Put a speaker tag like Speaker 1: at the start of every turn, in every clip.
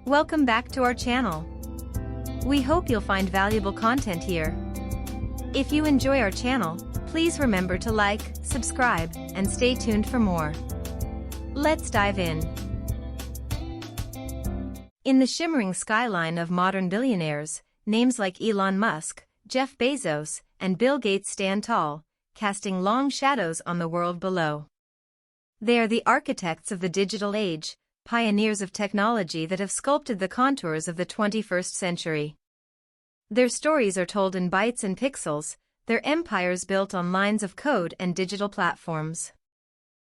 Speaker 1: Welcome back to our channel. We hope you'll find valuable content here. If you enjoy our channel, please remember to like, subscribe, and stay tuned for more. Let's dive in. In the shimmering skyline of modern billionaires, names like Elon Musk, Jeff Bezos, and Bill Gates stand tall, casting long shadows on the world below. They are the architects of the digital age, pioneers of technology that have sculpted the contours of the 21st century. Their stories are told in bytes and pixels, their empires built on lines of code and digital platforms.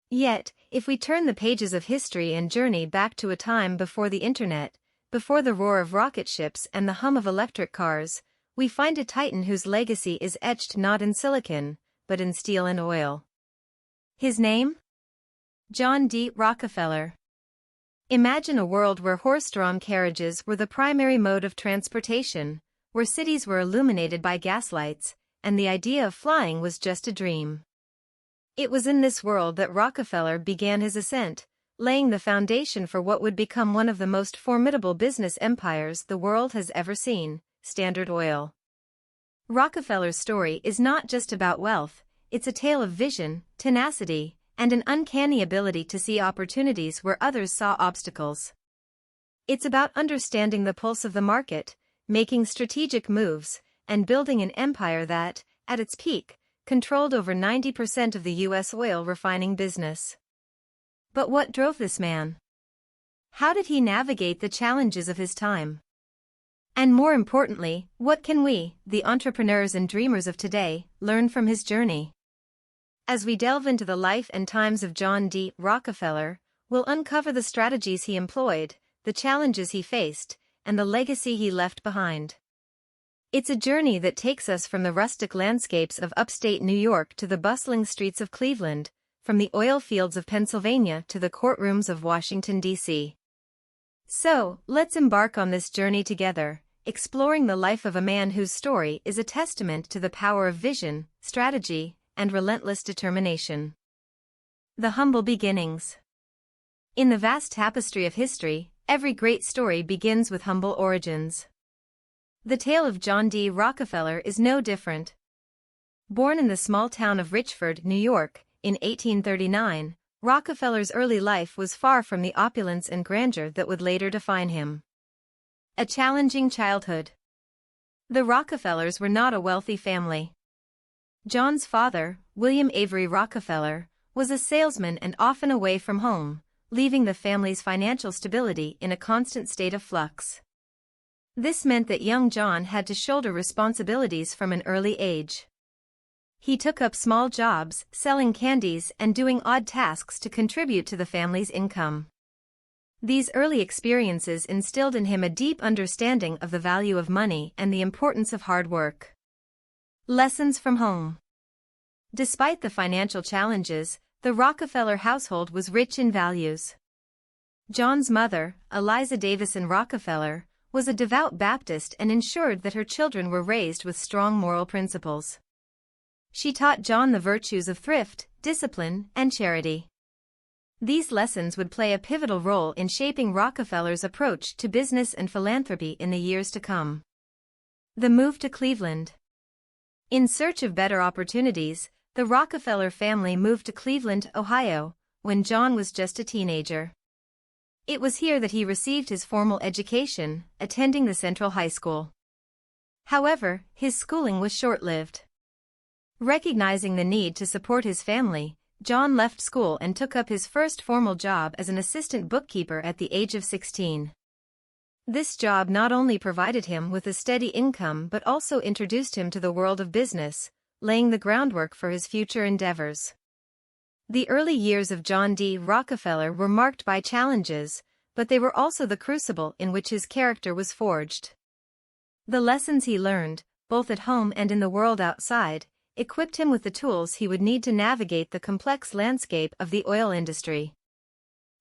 Speaker 1: Yet, if we turn the pages of history and journey back to a time before the internet, before the roar of rocket ships and the hum of electric cars, we find a titan whose legacy is etched not in silicon, but in steel and oil. His name? John D. Rockefeller. Imagine a world where horse-drawn carriages were the primary mode of transportation, where cities were illuminated by gaslights, and the idea of flying was just a dream. It was in this world that Rockefeller began his ascent, laying the foundation for what would become one of the most formidable business empires the world has ever seen, Standard Oil. Rockefeller's story is not just about wealth, it's a tale of vision, tenacity, and an uncanny ability to see opportunities where others saw obstacles. It's about understanding the pulse of the market, making strategic moves, and building an empire that, at its peak, controlled over 90% of the U.S. oil refining business. But what drove this man? How did he navigate the challenges of his time? And more importantly, what can we, the entrepreneurs and dreamers of today, learn from his journey? As we delve into the life and times of John D. Rockefeller, we'll uncover the strategies he employed, the challenges he faced, and the legacy he left behind. It's a journey that takes us from the rustic landscapes of upstate New York to the bustling streets of Cleveland, from the oil fields of Pennsylvania to the courtrooms of Washington, D.C. So, let's embark on this journey together, exploring the life of a man whose story is a testament to the power of vision, strategy, and relentless determination. The humble beginnings. In the vast tapestry of history, every great story begins with humble origins. The tale of John D. Rockefeller is no different. Born in the small town of Richford, New York, in 1839, Rockefeller's early life was far from the opulence and grandeur that would later define him. A challenging childhood. The Rockefellers were not a wealthy family. John's father, William Avery Rockefeller, was a salesman and often away from home, leaving the family's financial stability in a constant state of flux. This meant that young John had to shoulder responsibilities from an early age. He took up small jobs, selling candies and doing odd tasks to contribute to the family's income. These early experiences instilled in him a deep understanding of the value of money and the importance of hard work. Lessons from home. Despite the financial challenges, the Rockefeller household was rich in values. John's mother, Eliza Davison Rockefeller, was a devout Baptist and ensured that her children were raised with strong moral principles. She taught John the virtues of thrift, discipline, and charity. These lessons would play a pivotal role in shaping Rockefeller's approach to business and philanthropy in the years to come. The move to Cleveland. In search of better opportunities, the Rockefeller family moved to Cleveland, Ohio, when John was just a teenager. It was here that he received his formal education, attending the Central High School. However, his schooling was short-lived. Recognizing the need to support his family, John left school and took up his first formal job as an assistant bookkeeper at the age of 16. This job not only provided him with a steady income but also introduced him to the world of business, laying the groundwork for his future endeavors. The early years of John D. Rockefeller were marked by challenges, but they were also the crucible in which his character was forged. The lessons he learned, both at home and in the world outside, equipped him with the tools he would need to navigate the complex landscape of the oil industry.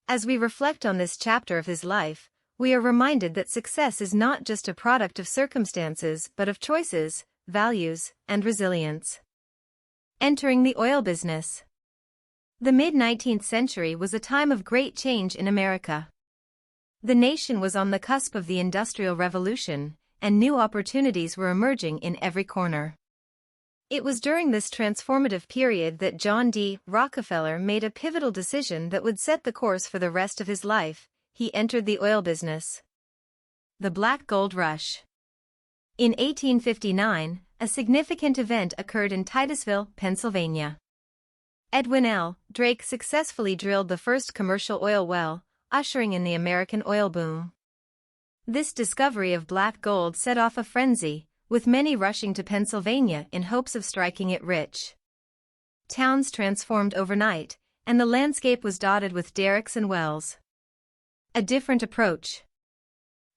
Speaker 1: As we reflect on this chapter of his life, we are reminded that success is not just a product of circumstances but of choices, values, and resilience. Entering the oil business. The mid-19th century was a time of great change in America. The nation was on the cusp of the Industrial Revolution, and new opportunities were emerging in every corner. It was during this transformative period that John D. Rockefeller made a pivotal decision that would set the course for the rest of his life. He entered the oil business. The Black Gold Rush. In 1859, a significant event occurred in Titusville, Pennsylvania. Edwin L. Drake successfully drilled the first commercial oil well, ushering in the American oil boom. This discovery of black gold set off a frenzy, with many rushing to Pennsylvania in hopes of striking it rich. Towns transformed overnight, and the landscape was dotted with derricks and wells. A different approach.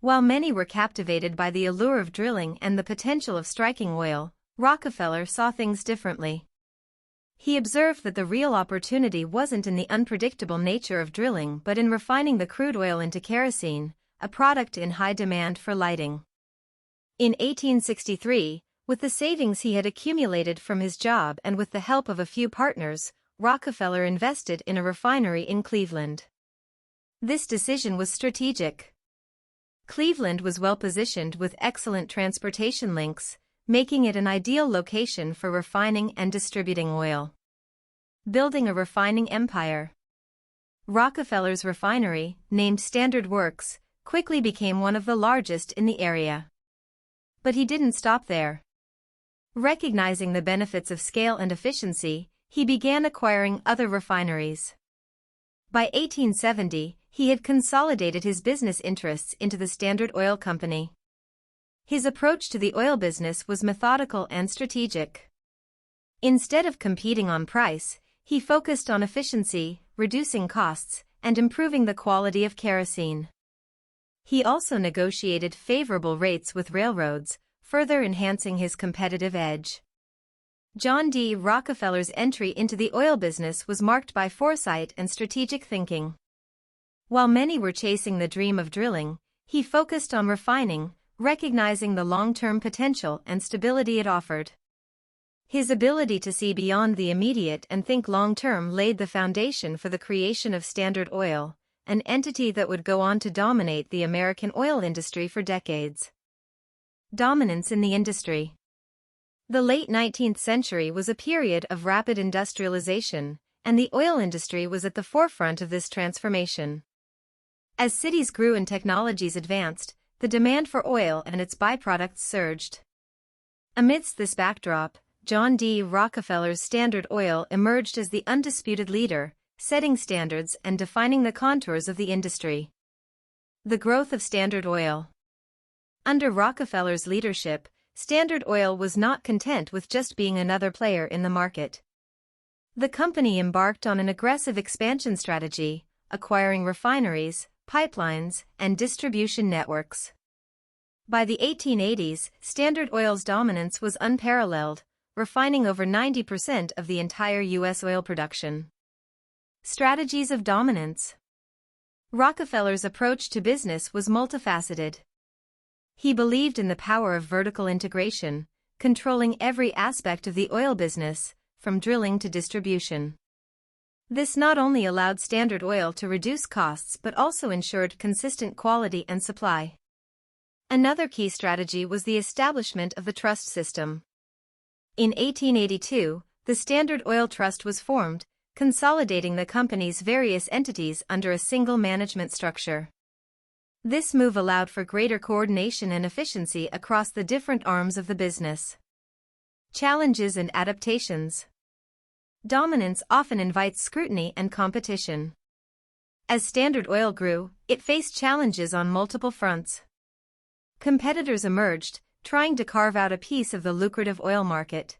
Speaker 1: While many were captivated by the allure of drilling and the potential of striking oil, Rockefeller saw things differently. He observed that the real opportunity wasn't in the unpredictable nature of drilling but in refining the crude oil into kerosene, a product in high demand for lighting. In 1863, with the savings he had accumulated from his job and with the help of a few partners, Rockefeller invested in a refinery in Cleveland. This decision was strategic. Cleveland was well positioned with excellent transportation links, making it an ideal location for refining and distributing oil. Building a refining empire. Rockefeller's refinery, named Standard Works, quickly became one of the largest in the area. But he didn't stop there. Recognizing the benefits of scale and efficiency, he began acquiring other refineries. By 1870, he had consolidated his business interests into the Standard Oil Company. His approach to the oil business was methodical and strategic. Instead of competing on price, he focused on efficiency, reducing costs, and improving the quality of kerosene. He also negotiated favorable rates with railroads, further enhancing his competitive edge. John D. Rockefeller's entry into the oil business was marked by foresight and strategic thinking. While many were chasing the dream of drilling, he focused on refining, recognizing the long-term potential and stability it offered. His ability to see beyond the immediate and think long-term laid the foundation for the creation of Standard Oil, an entity that would go on to dominate the American oil industry for decades. Dominance in the industry. The late 19th century was a period of rapid industrialization, and the oil industry was at the forefront of this transformation. As cities grew and technologies advanced, the demand for oil and its byproducts surged. Amidst this backdrop, John D. Rockefeller's Standard Oil emerged as the undisputed leader, setting standards and defining the contours of the industry. The growth of Standard Oil. Under Rockefeller's leadership, Standard Oil was not content with just being another player in the market. The company embarked on an aggressive expansion strategy, acquiring refineries, pipelines, and distribution networks. By the 1880s, Standard Oil's dominance was unparalleled, refining over 90% of the entire U.S. oil production. Strategies of dominance. Rockefeller's approach to business was multifaceted. He believed in the power of vertical integration, controlling every aspect of the oil business, from drilling to distribution. This not only allowed Standard Oil to reduce costs but also ensured consistent quality and supply. Another key strategy was the establishment of the trust system. In 1882, the Standard Oil Trust was formed, consolidating the company's various entities under a single management structure. This move allowed for greater coordination and efficiency across the different arms of the business. Challenges and adaptations. Dominance often invites scrutiny and competition. As Standard Oil grew, it faced challenges on multiple fronts. Competitors emerged, trying to carve out a piece of the lucrative oil market.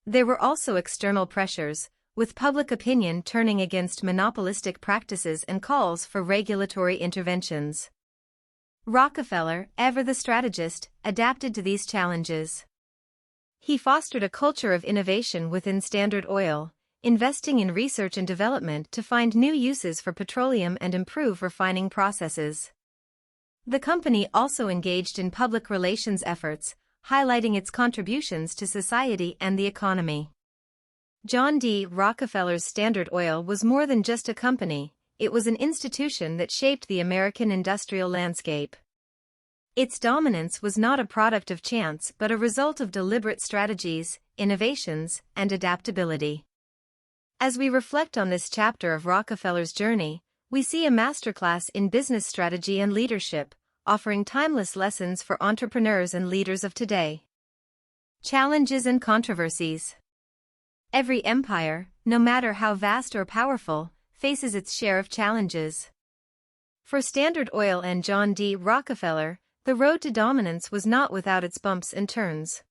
Speaker 1: There were also external pressures, with public opinion turning against monopolistic practices and calls for regulatory interventions. Rockefeller, ever the strategist, adapted to these challenges. He fostered a culture of innovation within Standard Oil, investing in research and development to find new uses for petroleum and improve refining processes. The company also engaged in public relations efforts, highlighting its contributions to society and the economy. John D. Rockefeller's Standard Oil was more than just a company, it was an institution that shaped the American industrial landscape. Its dominance was not a product of chance but a result of deliberate strategies, innovations, and adaptability. As we reflect on this chapter of Rockefeller's journey, we see a masterclass in business strategy and leadership, offering timeless lessons for entrepreneurs and leaders of today. Challenges and controversies. Every empire, no matter how vast or powerful, faces its share of challenges. For Standard Oil and John D. Rockefeller, the road to dominance was not without its bumps and turns.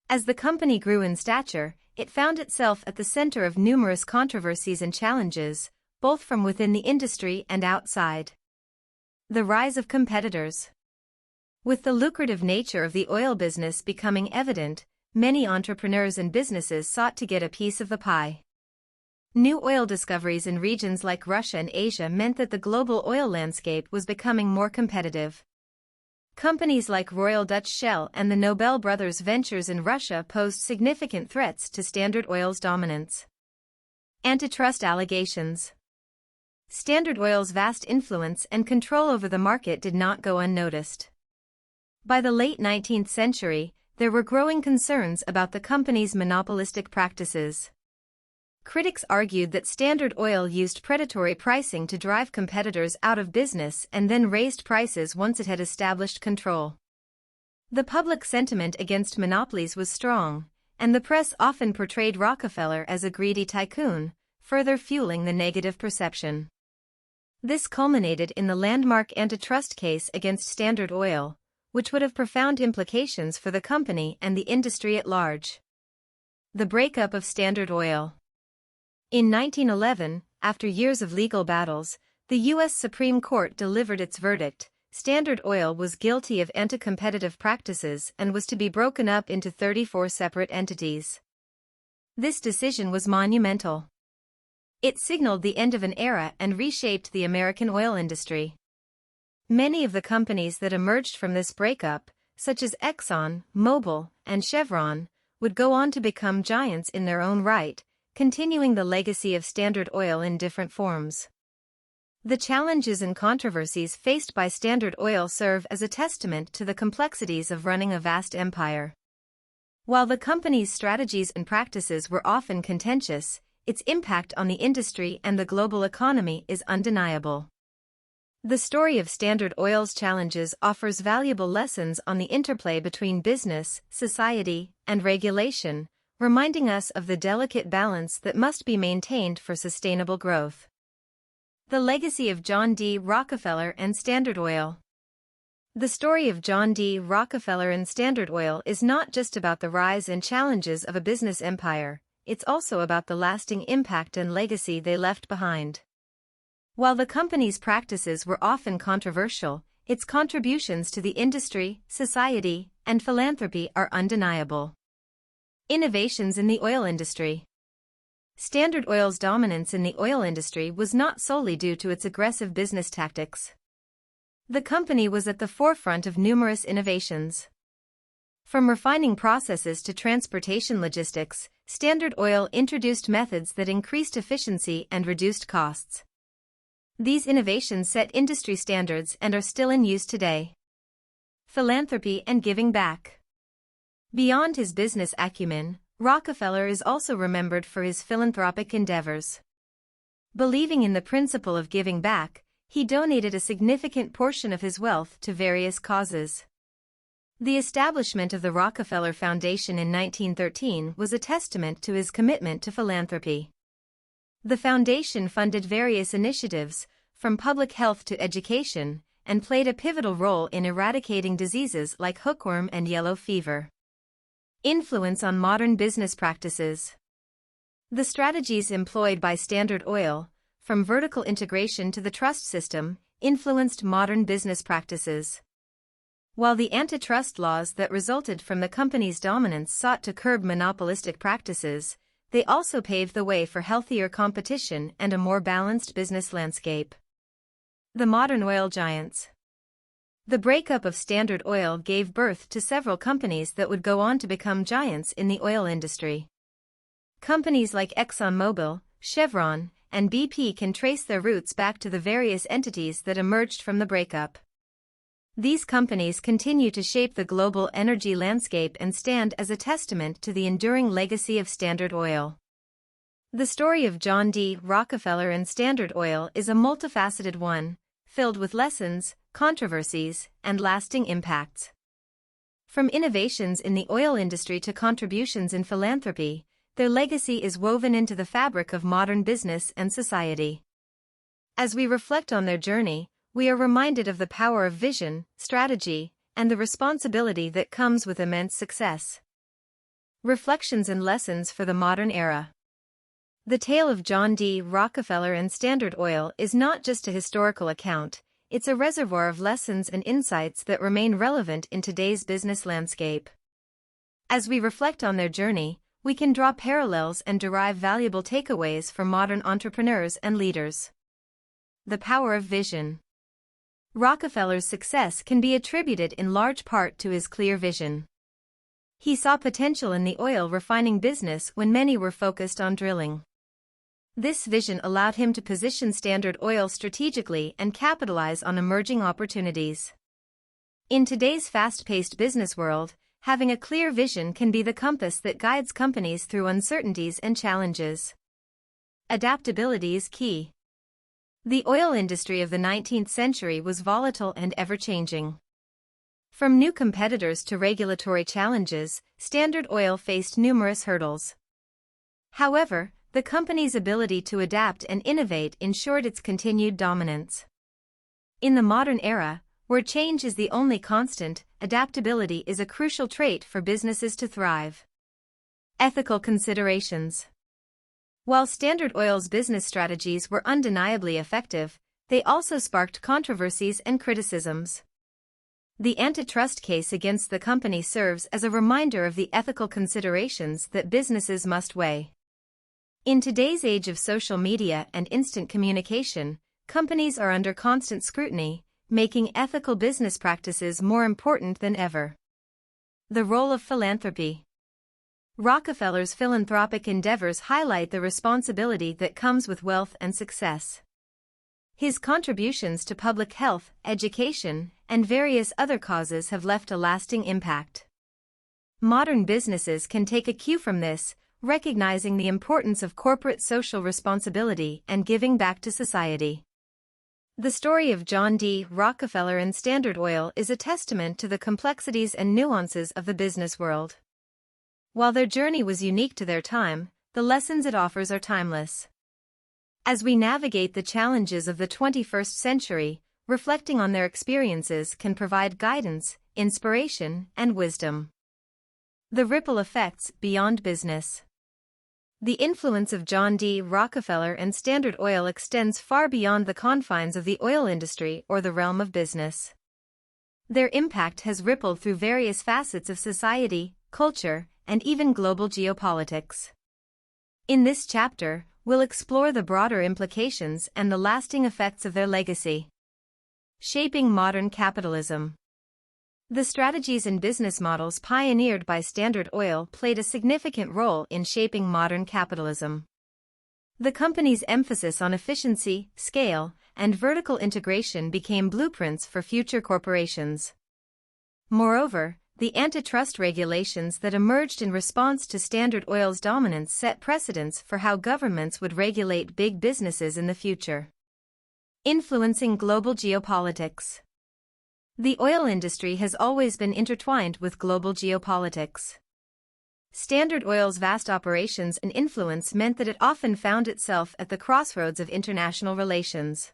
Speaker 1: As the company grew in stature, it found itself at the center of numerous controversies and challenges, both from within the industry and outside. The rise of competitors. With the lucrative nature of the oil business becoming evident, many entrepreneurs and businesses sought to get a piece of the pie. New oil discoveries in regions like Russia and Asia meant that the global oil landscape was becoming more competitive. Companies like Royal Dutch Shell and the Nobel Brothers' ventures in Russia posed significant threats to Standard Oil's dominance. Antitrust allegations. Standard Oil's vast influence and control over the market did not go unnoticed. By the late 19th century, there were growing concerns about the company's monopolistic practices. Critics argued that Standard Oil used predatory pricing to drive competitors out of business and then raised prices once it had established control. The public sentiment against monopolies was strong, and the press often portrayed Rockefeller as a greedy tycoon, further fueling the negative perception. This culminated in the landmark antitrust case against Standard Oil, which would have profound implications for the company and the industry at large. The breakup of Standard Oil. In 1911, after years of legal battles, the U.S. Supreme Court delivered its verdict. Standard Oil was guilty of anti-competitive practices and was to be broken up into 34 separate entities. This decision was monumental. It signaled the end of an era and reshaped the American oil industry. Many of the companies that emerged from this breakup, such as Exxon, Mobil, and Chevron, would go on to become giants in their own right, continuing the legacy of Standard Oil in different forms. The challenges and controversies faced by Standard Oil serve as a testament to the complexities of running a vast empire. While the company's strategies and practices were often contentious, its impact on the industry and the global economy is undeniable. The story of Standard Oil's challenges offers valuable lessons on the interplay between business, society, and regulation, reminding us of the delicate balance that must be maintained for sustainable growth. The legacy of John D. Rockefeller and Standard Oil. The story of John D. Rockefeller and Standard Oil is not just about the rise and challenges of a business empire, it's also about the lasting impact and legacy they left behind. While the company's practices were often controversial, its contributions to the industry, society, and philanthropy are undeniable. Innovations in the oil industry. Standard Oil's dominance in the oil industry was not solely due to its aggressive business tactics. The company was at the forefront of numerous innovations. From refining processes to transportation logistics, Standard Oil introduced methods that increased efficiency and reduced costs. These innovations set industry standards and are still in use today. Philanthropy and giving back. Beyond his business acumen, Rockefeller is also remembered for his philanthropic endeavors. Believing in the principle of giving back, he donated a significant portion of his wealth to various causes. The establishment of the Rockefeller Foundation in 1913 was a testament to his commitment to philanthropy. The foundation funded various initiatives, from public health to education, and played a pivotal role in eradicating diseases like hookworm and yellow fever. Influence on modern business practices. The strategies employed by Standard Oil, from vertical integration to the trust system, influenced modern business practices. While the antitrust laws that resulted from the company's dominance sought to curb monopolistic practices, they also paved the way for healthier competition and a more balanced business landscape. The modern oil giants. The breakup of Standard Oil gave birth to several companies that would go on to become giants in the oil industry. Companies like ExxonMobil, Chevron, and BP can trace their roots back to the various entities that emerged from the breakup. These companies continue to shape the global energy landscape and stand as a testament to the enduring legacy of Standard Oil. The story of John D. Rockefeller and Standard Oil is a multifaceted one, filled with lessons, controversies, and lasting impacts. From innovations in the oil industry to contributions in philanthropy, their legacy is woven into the fabric of modern business and society. As we reflect on their journey, we are reminded of the power of vision, strategy, and the responsibility that comes with immense success. Reflections and lessons for the modern era. The tale of John D. Rockefeller and Standard Oil is not just a historical account, it's a reservoir of lessons and insights that remain relevant in today's business landscape. As we reflect on their journey, we can draw parallels and derive valuable takeaways for modern entrepreneurs and leaders. The power of vision. Rockefeller's success can be attributed in large part to his clear vision. He saw potential in the oil refining business when many were focused on drilling. This vision allowed him to position Standard Oil strategically and capitalize on emerging opportunities. In today's fast-paced business world, having a clear vision can be the compass that guides companies through uncertainties and challenges. Adaptability is key. The oil industry of the 19th century was volatile and ever-changing. From new competitors to regulatory challenges, Standard Oil faced numerous hurdles. However, the company's ability to adapt and innovate ensured its continued dominance. In the modern era, where change is the only constant, adaptability is a crucial trait for businesses to thrive. Ethical considerations. While Standard Oil's business strategies were undeniably effective, they also sparked controversies and criticisms. The antitrust case against the company serves as a reminder of the ethical considerations that businesses must weigh. In today's age of social media and instant communication, companies are under constant scrutiny, making ethical business practices more important than ever. The role of philanthropy. Rockefeller's philanthropic endeavors highlight the responsibility that comes with wealth and success. His contributions to public health, education, and various other causes have left a lasting impact. Modern businesses can take a cue from this, recognizing the importance of corporate social responsibility and giving back to society. The story of John D. Rockefeller and Standard Oil is a testament to the complexities and nuances of the business world. While their journey was unique to their time, the lessons it offers are timeless. As we navigate the challenges of the 21st century, reflecting on their experiences can provide guidance, inspiration, and wisdom. The ripple effects beyond business. The influence of John D. Rockefeller and Standard Oil extends far beyond the confines of the oil industry or the realm of business. Their impact has rippled through various facets of society, culture, and even global geopolitics. In this chapter, we'll explore the broader implications and the lasting effects of their legacy. Shaping modern capitalism. The strategies and business models pioneered by Standard Oil played a significant role in shaping modern capitalism. The company's emphasis on efficiency, scale, and vertical integration became blueprints for future corporations. Moreover, the antitrust regulations that emerged in response to Standard Oil's dominance set precedents for how governments would regulate big businesses in the future. Influencing global geopolitics. The oil industry has always been intertwined with global geopolitics. Standard Oil's vast operations and influence meant that it often found itself at the crossroads of international relations.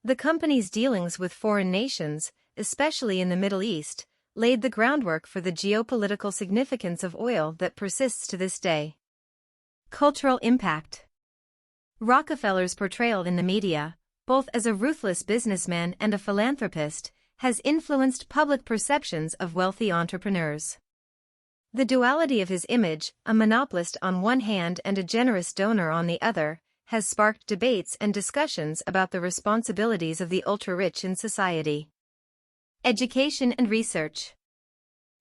Speaker 1: The company's dealings with foreign nations, especially in the Middle East, laid the groundwork for the geopolitical significance of oil that persists to this day. Cultural impact. Rockefeller's portrayal in the media, both as a ruthless businessman and a philanthropist, has influenced public perceptions of wealthy entrepreneurs. The duality of his image, a monopolist on one hand and a generous donor on the other, has sparked debates and discussions about the responsibilities of the ultra-rich in society. Education and research.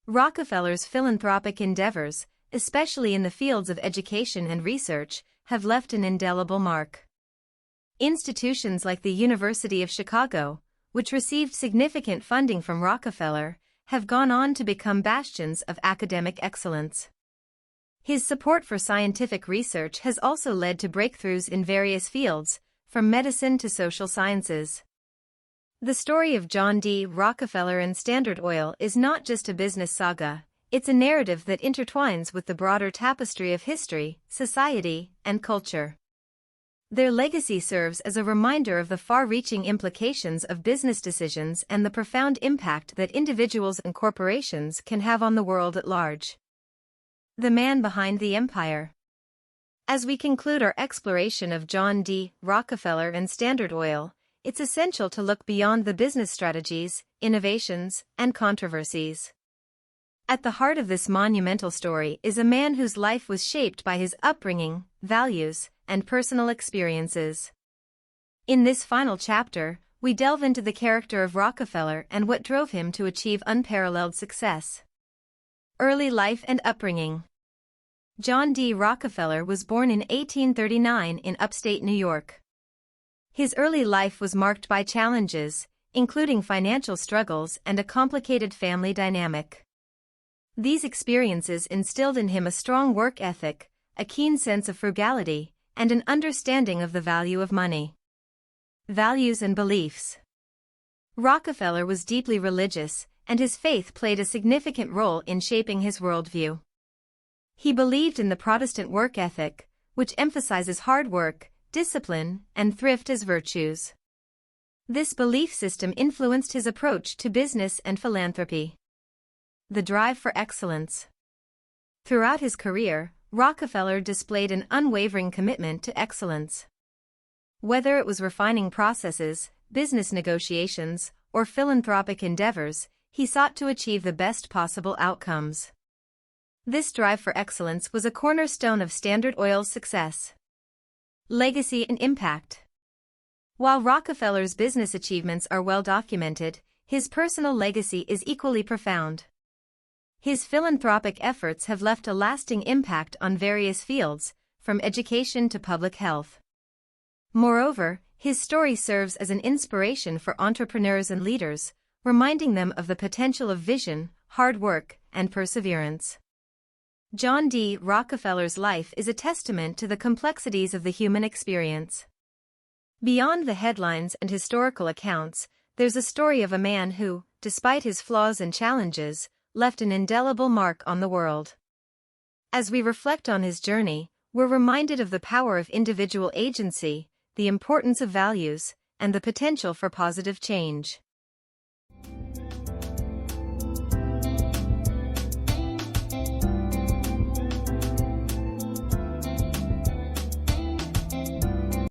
Speaker 1: Rockefeller's philanthropic endeavors, especially in the fields of education and research, have left an indelible mark. Institutions like the University of Chicago, which received significant funding from Rockefeller, have gone on to become bastions of academic excellence. His support for scientific research has also led to breakthroughs in various fields, from medicine to social sciences. The story of John D. Rockefeller and Standard Oil is not just a business saga, it's a narrative that intertwines with the broader tapestry of history, society, and culture. Their legacy serves as a reminder of the far-reaching implications of business decisions and the profound impact that individuals and corporations can have on the world at large. The man behind the empire. As we conclude our exploration of John D. Rockefeller and Standard Oil, it's essential to look beyond the business strategies, innovations, and controversies. At the heart of this monumental story is a man whose life was shaped by his upbringing, values, and personal experiences. In this final chapter, we delve into the character of Rockefeller and what drove him to achieve unparalleled success. Early life and upbringing. John D. Rockefeller was born in 1839 in upstate New York. His early life was marked by challenges, including financial struggles and a complicated family dynamic. These experiences instilled in him a strong work ethic, a keen sense of frugality, and an understanding of the value of money. Values and beliefs. Rockefeller was deeply religious, and his faith played a significant role in shaping his worldview. He believed in the Protestant work ethic, which emphasizes hard work, discipline, and thrift as virtues. This belief system influenced his approach to business and philanthropy. The drive for excellence. Throughout his career, Rockefeller displayed an unwavering commitment to excellence. Whether it was refining processes, business negotiations, or philanthropic endeavors, he sought to achieve the best possible outcomes. This drive for excellence was a cornerstone of Standard Oil's success. Legacy and impact. While Rockefeller's business achievements are well documented, his personal legacy is equally profound. His philanthropic efforts have left a lasting impact on various fields, from education to public health. Moreover, his story serves as an inspiration for entrepreneurs and leaders, reminding them of the potential of vision, hard work, and perseverance. John D. Rockefeller's life is a testament to the complexities of the human experience. Beyond the headlines and historical accounts, there's a story of a man who, despite his flaws and challenges, left an indelible mark on the world. As we reflect on his journey, we're reminded of the power of individual agency, the importance of values, and the potential for positive change.